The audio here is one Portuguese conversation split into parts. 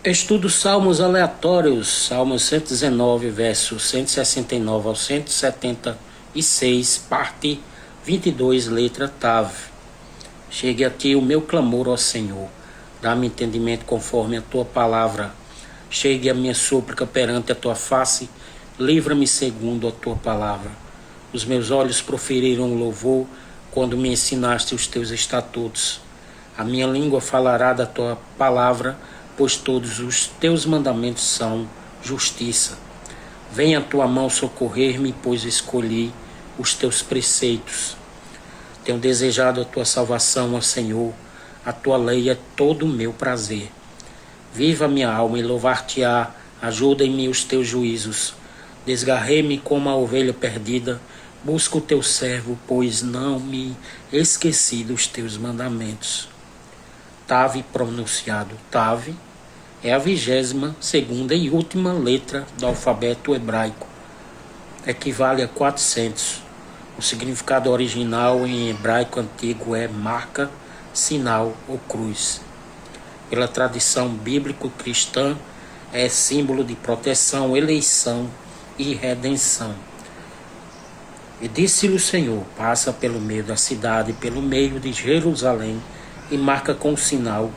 Estudo Salmos aleatórios, Salmos 119, versos 169 ao 176, parte 22, letra Tav. Chegue a ti o meu clamor, ó Senhor, dá-me entendimento conforme a tua palavra. Chegue a minha súplica perante a tua face, livra-me segundo a tua palavra. Os meus olhos proferiram louvor quando me ensinaste os teus estatutos. A minha língua falará da tua palavra, pois todos os teus mandamentos são justiça. Venha a tua mão socorrer-me, pois escolhi os teus preceitos. Tenho desejado a tua salvação, ó Senhor, a tua lei é todo o meu prazer. Viva a minha alma e louvar-te-á, ajuda-me os teus juízos. Desgarrei-me como a ovelha perdida, busco o teu servo, pois não me esqueci dos teus mandamentos. Tav pronunciado. Tav é a 22ª e última letra do alfabeto hebraico. Equivale a 400. O significado original em hebraico antigo é marca, sinal ou cruz. Pela tradição bíblico-cristã, é símbolo de proteção, eleição e redenção. E disse-lhe o Senhor: passa pelo meio da cidade, pelo meio de Jerusalém, e marca com sinal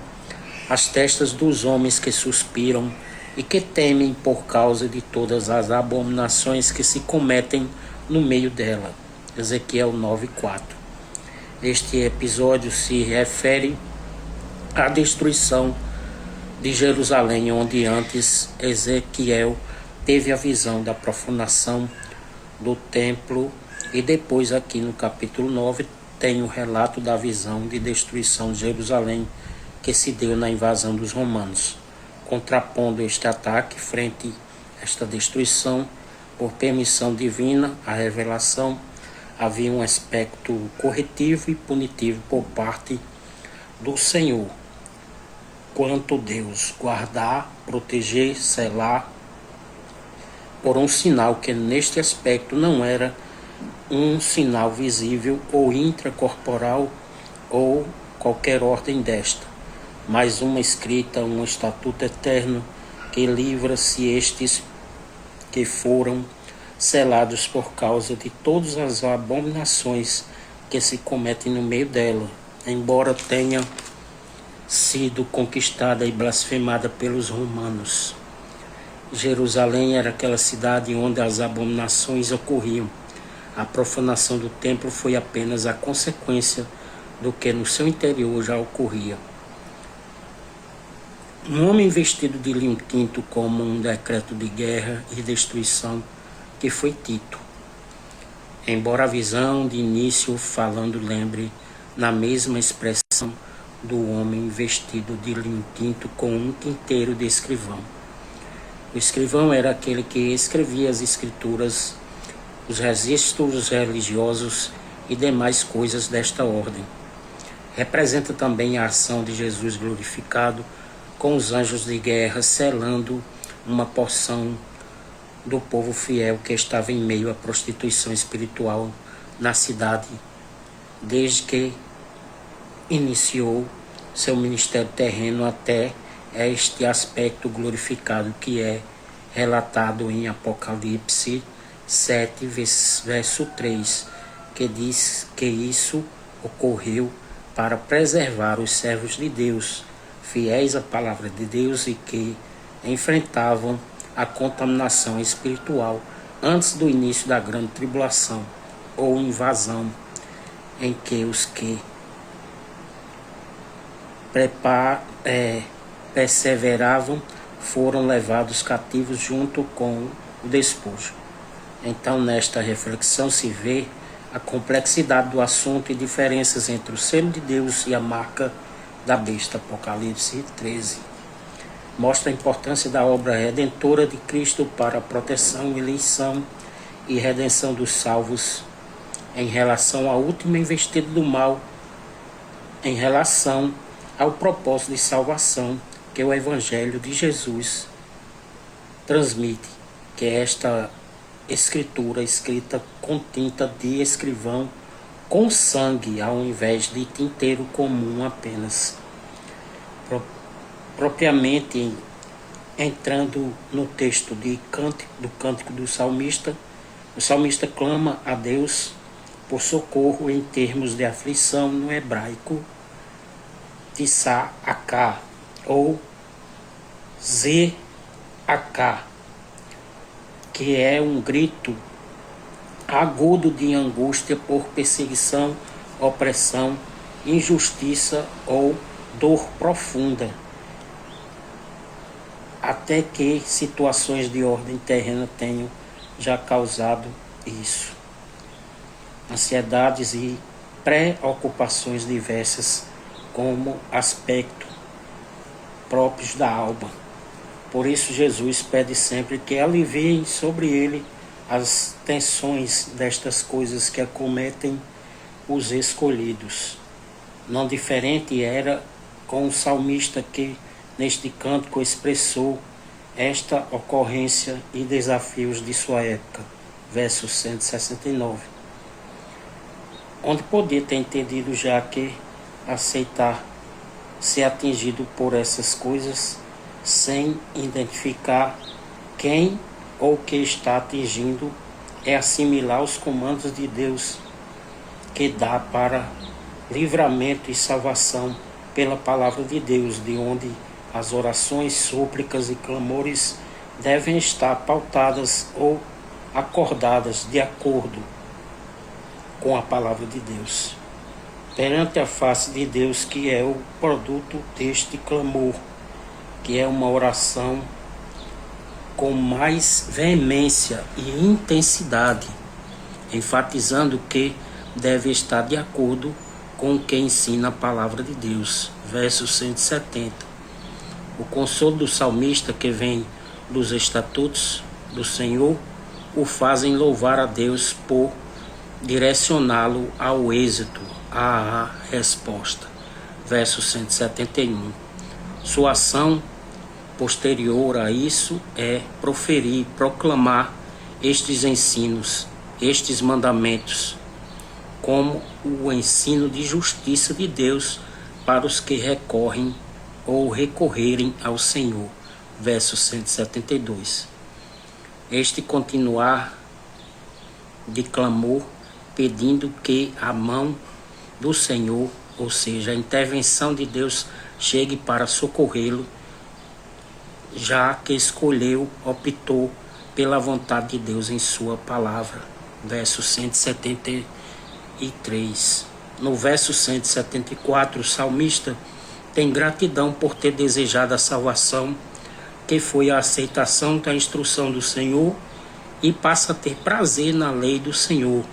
as testas dos homens que suspiram e que temem por causa de todas as abominações que se cometem no meio dela. Ezequiel 9:4. Este episódio se refere à destruição de Jerusalém, onde antes Ezequiel teve a visão da profanação do templo, e depois aqui no capítulo 9 tem o relato da visão de destruição de Jerusalém que se deu na invasão dos romanos. Contrapondo este ataque frente a esta destruição, por permissão divina, a revelação, havia um aspecto corretivo e punitivo por parte do Senhor, quanto Deus guardar, proteger, selar, por um sinal que neste aspecto não era um sinal visível ou intracorporal ou qualquer ordem desta, mas uma escrita, um estatuto eterno que livra-se estes que foram selados por causa de todas as abominações que se cometem no meio dela, embora tenha sido conquistada e blasfemada pelos romanos. Jerusalém era aquela cidade onde as abominações ocorriam. A profanação do templo foi apenas a consequência do que no seu interior já ocorria. Um homem vestido de linho tinto como um decreto de guerra e destruição, que foi Tito. Embora a visão de início falando lembre na mesma expressão do homem vestido de linho tinto com um tinteiro de escrivão. O escrivão era aquele que escrevia as escrituras, os registros religiosos e demais coisas desta ordem. Representa também a ação de Jesus glorificado com os anjos de guerra, selando uma porção do povo fiel que estava em meio à prostituição espiritual na cidade, desde que iniciou seu ministério terreno até este aspecto glorificado que é relatado em Apocalipse 7, verso 3, que diz que isso ocorreu para preservar os servos de Deus, fiéis à palavra de Deus e que enfrentavam a contaminação espiritual antes do início da grande tribulação ou invasão, em que os que perseveravam foram levados cativos junto com o despojo. Então, nesta reflexão se vê a complexidade do assunto e diferenças entre o selo de Deus e a marca da besta. Apocalipse 13 mostra a importância da obra redentora de Cristo para a proteção, eleição e redenção dos salvos em relação à última investida do mal, em relação ao propósito de salvação que o Evangelho de Jesus transmite, que é esta escritura escrita com tinta de escrivão com sangue ao invés de tinteiro comum apenas. Propriamente entrando no texto do Cântico do Salmista, o salmista clama a Deus por socorro em termos de aflição no hebraico, Tissá-Aká ou Zê-Aká, que é um grito agudo de angústia por perseguição, opressão, injustiça ou dor profunda, até que situações de ordem terrena tenham já causado isso. Ansiedades e preocupações diversas como aspecto próprios da alma. Por isso Jesus pede sempre que aliviem sobre ele as tensões destas coisas que acometem os escolhidos. Não diferente era com o salmista que neste cântico expressou esta ocorrência e desafios de sua época, verso 169, onde podia ter entendido já que aceitar ser atingido por essas coisas sem identificar quem ou que está atingindo é assimilar os comandos de Deus que dá para livramento e salvação pela palavra de Deus, de onde as orações, súplicas e clamores devem estar pautadas ou acordadas de acordo com a palavra de Deus. Perante a face de Deus, que é o produto deste clamor, que é uma oração com mais veemência e intensidade, enfatizando que deve estar de acordo com o que ensina a palavra de Deus. Verso 170. O consolo do salmista que vem dos estatutos do Senhor o fazem louvar a Deus por direcioná-lo ao êxito, à resposta. Verso 171. Sua ação posterior a isso é proferir, proclamar estes ensinos, estes mandamentos, como o ensino de justiça de Deus para os que recorrem ou recorrerem ao Senhor. Verso 172. Este continuar de clamor, pedindo que a mão do Senhor, ou seja, a intervenção de Deus, chegue para socorrê-lo, já que escolheu, optou pela vontade de Deus em sua palavra. Verso 173. No verso 174, o salmista tem gratidão por ter desejado a salvação, que foi a aceitação da instrução do Senhor, e passa a ter prazer na lei do Senhor,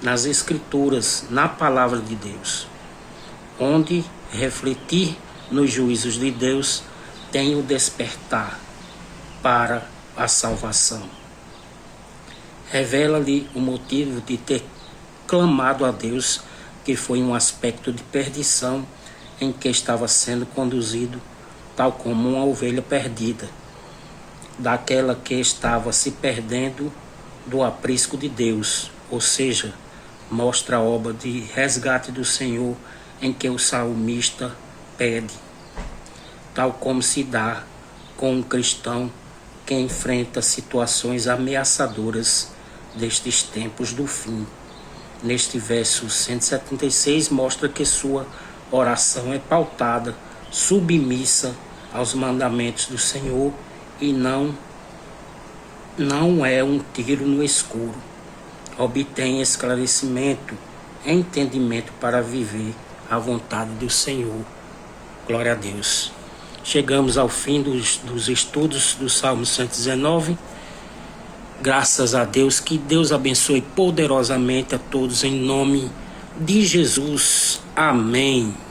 nas Escrituras, na palavra de Deus, onde refletir nos juízos de Deus tem o despertar para a salvação. Revela-lhe o motivo de ter clamado a Deus, que foi um aspecto de perdição em que estava sendo conduzido, tal como uma ovelha perdida, daquela que estava se perdendo do aprisco de Deus, ou seja, mostra a obra de resgate do Senhor em que o salmista pede, tal como se dá com um cristão que enfrenta situações ameaçadoras destes tempos do fim. Neste verso 176 mostra que sua oração é pautada, submissa aos mandamentos do Senhor e não é um tiro no escuro. Obtém esclarecimento, entendimento para viver a vontade do Senhor. Glória a Deus. Chegamos ao fim dos estudos do Salmo 119. Graças a Deus, que Deus abençoe poderosamente a todos em nome de Jesus. Amém.